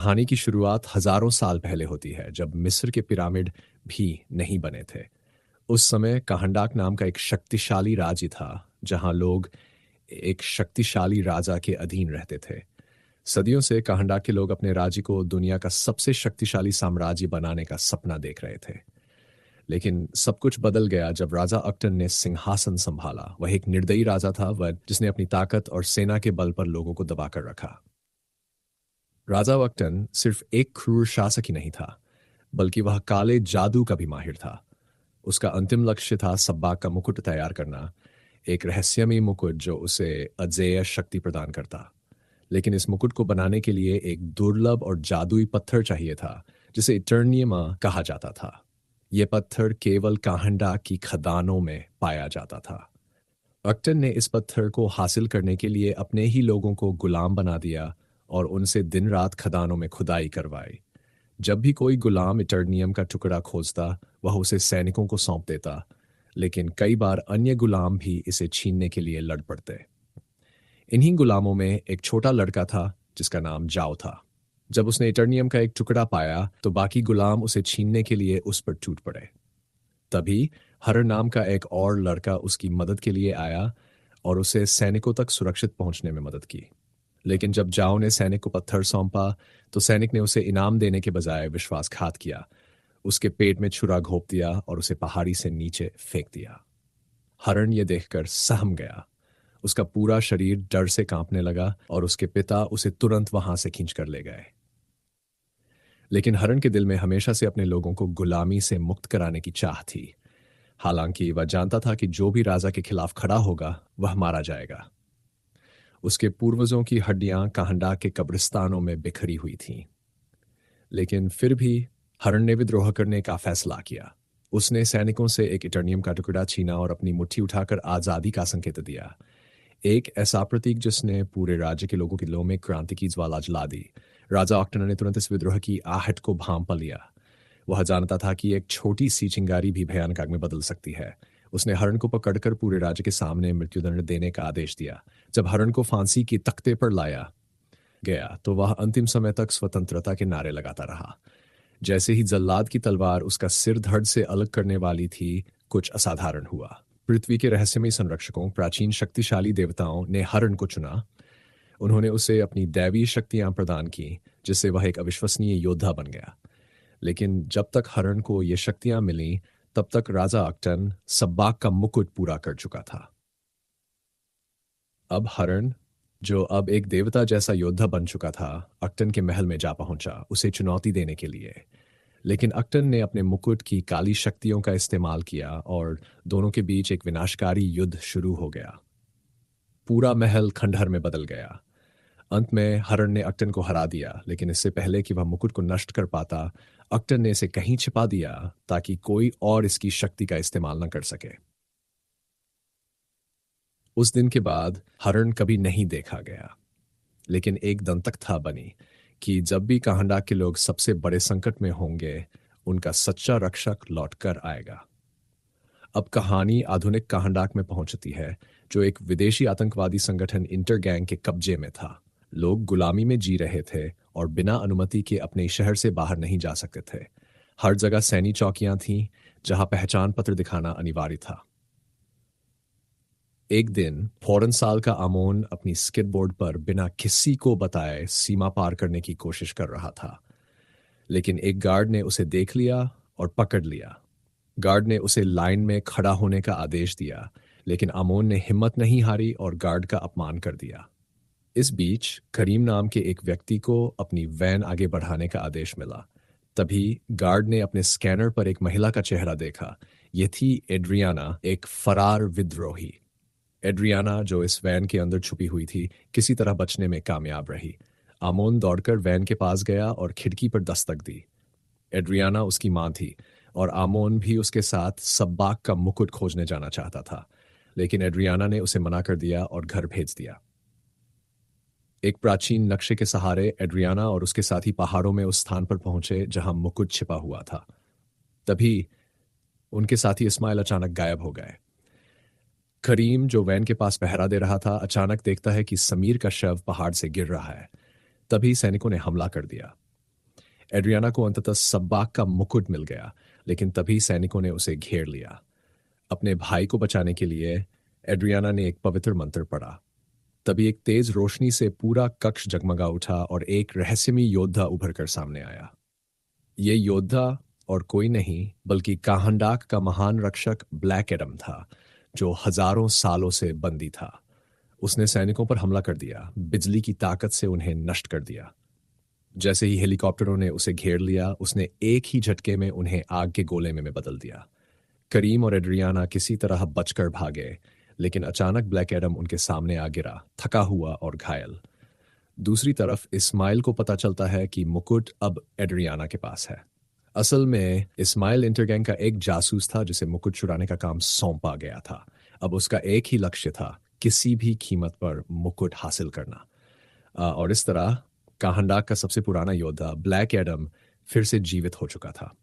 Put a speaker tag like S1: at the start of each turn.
S1: कहानी की शुरुआत हजारों साल पहले होती है, जब मिस्र के पिरामिड भी नहीं बने थे। उस समय काहंडाक नाम का एक शक्तिशाली राज्य था, जहां लोग एक शक्तिशाली राजा के अधीन रहते थे। सदियों से काहंडाक के लोग अपने राज्य को दुनिया का सबसे शक्तिशाली साम्राज्य बनाने का सपना देख रहे थे। लेकिन सब कुछ बदल गया जब राजा अक्टन ने सिंहासन संभाला। वह एक निर्दयी राजा था, वह जिसने अपनी ताकत और सेना के बल पर लोगों को दबाकर रखा। राजा अक्टन सिर्फ एक क्रूर शासक ही नहीं था, बल्कि वह काले जादू का भी माहिर था। उसका अंतिम लक्ष्य था सब्बाक का मुकुट तैयार करना, एक रहस्यमय मुकुट जो उसे अजेय शक्ति प्रदान करता। लेकिन इस मुकुट को बनाने के लिए एक दुर्लभ और जादुई पत्थर चाहिए था, जिसे इटर्नियमा कहा जाता था। यह पत्थर केवल काहंडा की खदानों में पाया जाता था। अक्टन ने इस पत्थर को हासिल करने के लिए अपने ही लोगों को गुलाम बना दिया और उनसे दिन रात खदानों में खुदाई करवाई। जब भी कोई गुलाम इटर्नियम का टुकड़ा खोजता, वह उसे सैनिकों को सौंप देता, लेकिन कई बार अन्य गुलाम भी इसे छीनने के लिए लड़ पड़ते। इन्हीं गुलामों में एक छोटा लड़का था जिसका नाम जाओ था। जब उसने इटर्नियम का एक टुकड़ा पाया, तो बाकी गुलाम उसे छीनने के लिए उस पर टूट पड़े। तभी हरन नाम का एक और लड़का उसकी मदद के लिए आया और उसे सैनिकों तक सुरक्षित पहुंचने में मदद की। लेकिन जब जाओ ने सैनिक को पत्थर सौंपा, तो सैनिक ने उसे इनाम देने के बजाय विश्वासघात किया। उसके पेट में छुरा घोंप दिया और उसे पहाड़ी से नीचे फेंक दिया। हरण ये देखकर सहम गया। उसका पूरा शरीर डर से कांपने लगा और उसके पिता उसे तुरंत वहां से खींचकर ले गए। लेकिन हरण के दिल में हमेशा से अपने लोगों को गुलामी से मुक्त कराने की चाह थी। हालांकि वह जानता था कि जो भी राजा के खिलाफ खड़ा होगा, वह मारा जाएगा। उसके पूर्वजों की हड्डियां काहंडा के कब्रिस्तानों में बिखरी हुई थीं। लेकिन फिर भी हरण ने विद्रोह करने का फैसला किया। उसने सैनिकों से एक इटर्नियम का टुकड़ा छीना और अपनी मुट्ठी उठाकर आजादी का संकेत दिया। एक ऐसा प्रतीक जिसने पूरे राज्य के लोगों के दिलों में क्रांति की ज्वाला जला दी। राजा ऑक्टन ने तुरंत इस विद्रोह की आहट को भांप लिया। वह जानता था कि एक छोटी सी चिंगारी भी भयानक आग में बदल सकती है। उसने हरण को पकड़कर पूरे राज्य के सामने मृत्युदंड देने का आदेश दिया। जब हरण को फांसी की तख्ते पर लाया गया, तो वह अंतिम समय तक स्वतंत्रता के नारे लगाता रहा। जैसे ही जल्लाद की तलवार उसका सिर धड़ से अलग करने वाली थी, कुछ असाधारण हुआ। पृथ्वी के रहस्यमय संरक्षकों, प्राचीन शक्तिशाली देवताओं ने हरण को चुना। उन्होंने उसे अपनी दैवीय शक्तियां प्रदान की, जिससे वह एक अविश्वसनीय योद्धा बन गया। लेकिन जब तक हरण को ये शक्तियां मिली, तब तक राजा अक्टन सब्बाक का मुकुट पूरा कर चुका था। अब हरण, जो अब एक देवता जैसा योद्धा बन चुका था, अक्टन के महल में जा पहुंचा उसे चुनौती देने के लिए। लेकिन अक्टन ने अपने मुकुट की काली शक्तियों का इस्तेमाल किया और दोनों के बीच एक विनाशकारी युद्ध शुरू हो गया। पूरा महल खंडहर में बदल गया। अंत में हरण ने अक्टन को हरा दिया, लेकिन इससे पहले कि वह मुकुट को नष्ट कर पाता, अक्टन ने इसे कहीं छिपा दिया ताकि कोई और इसकी शक्ति का इस्तेमाल न कर सके। उस दिन के बाद हरण कभी नहीं देखा गया। लेकिन एक दंतक था बनी कि जब भी काहंडा के लोग सबसे बड़े संकट में होंगे, उनका सच्चा रक्षक लौटकर आएगा। अब कहानी आधुनिक काहंडाक में पहुंचती है, जो एक विदेशी आतंकवादी संगठन इंटरगैंग के कब्जे में था। लोग गुलामी में जी रहे थे और बिना अनुमति के अपने शहर से बाहर नहीं जा सकते थे। हर जगह सैनी चौकियां थीं, जहां पहचान पत्र दिखाना अनिवार्य था। एक दिन फौरन साल का आमोन अपनी स्केटबोर्ड पर बिना किसी को बताए सीमा पार करने की कोशिश कर रहा था। लेकिन एक गार्ड ने उसे देख लिया और पकड़ लिया। गार्ड ने उसे लाइन में खड़ा होने का आदेश दिया, लेकिन आमोन ने हिम्मत नहीं हारी और गार्ड का अपमान कर दिया। इस बीच करीम नाम के एक व्यक्ति को अपनी वैन आगे बढ़ाने का आदेश मिला। तभी गार्ड ने अपने स्कैनर पर एक महिला का चेहरा देखा। यह थी एड्रियाना, एक फरार विद्रोही। एड्रियाना, जो इस वैन के अंदर छुपी हुई थी, किसी तरह बचने में कामयाब रही। आमोन दौड़कर वैन के पास गया और खिड़की पर दस्तक दी। एड्रियाना उसकी मां थी और आमोन भी उसके साथ सब्बाक का मुकुट खोजने जाना चाहता था। लेकिन एड्रियाना ने उसे मना कर दिया और घर भेज दिया। एक प्राचीन नक्शे के सहारे एड्रियाना और उसके साथी पहाड़ों में उस स्थान पर पहुंचे जहां मुकुट छिपा हुआ था। तभी उनके साथी इस्माइल अचानक गायब हो गए। करीम, जो वैन के पास पहरा दे रहा था, अचानक देखता है कि समीर का शव पहाड़ से गिर रहा है। तभी सैनिकों ने हमला कर दिया। एड्रियाना को अंततः सब्बाक का मुकुट मिल गया, लेकिन तभी सैनिकों ने उसे घेर लिया। अपने भाई को बचाने के लिए एड्रियाना ने एक पवित्र मंत्र पढ़ा। तभी एक तेज रोशनी से पूरा कक्ष जगमगा उठा और एक रहस्यमयी योद्धा उभर कर सामने आया। ये योद्धा और कोई नहीं बल्कि काहंडाक का महान रक्षक ब्लैक एडम था, जो हजारों सालों से बंदी था। उसने सैनिकों पर हमला कर दिया, बिजली की ताकत से उन्हें नष्ट कर दिया। जैसे ही हेलीकॉप्टरों ने उसे घेर लिया, उसने एक ही झटके में उन्हें आग के गोले में बदल दिया। करीम और एड्रियाना किसी तरह बचकर भागे, लेकिन अचानक ब्लैक एडम उनके सामने आ गिरा, थका हुआ और घायल। दूसरी तरफ इस्माइल को पता चलता है कि मुकुट अब एड्रियाना के पास है। असल में इस्माइल इंटरगैंग का एक जासूस था जिसे मुकुट चुराने का काम सौंपा गया था। अब उसका एक ही लक्ष्य था, किसी भी कीमत पर मुकुट हासिल करना। और इस तरह काहंडाक का सबसे पुराना योद्धा ब्लैक एडम फिर से जीवित हो चुका था।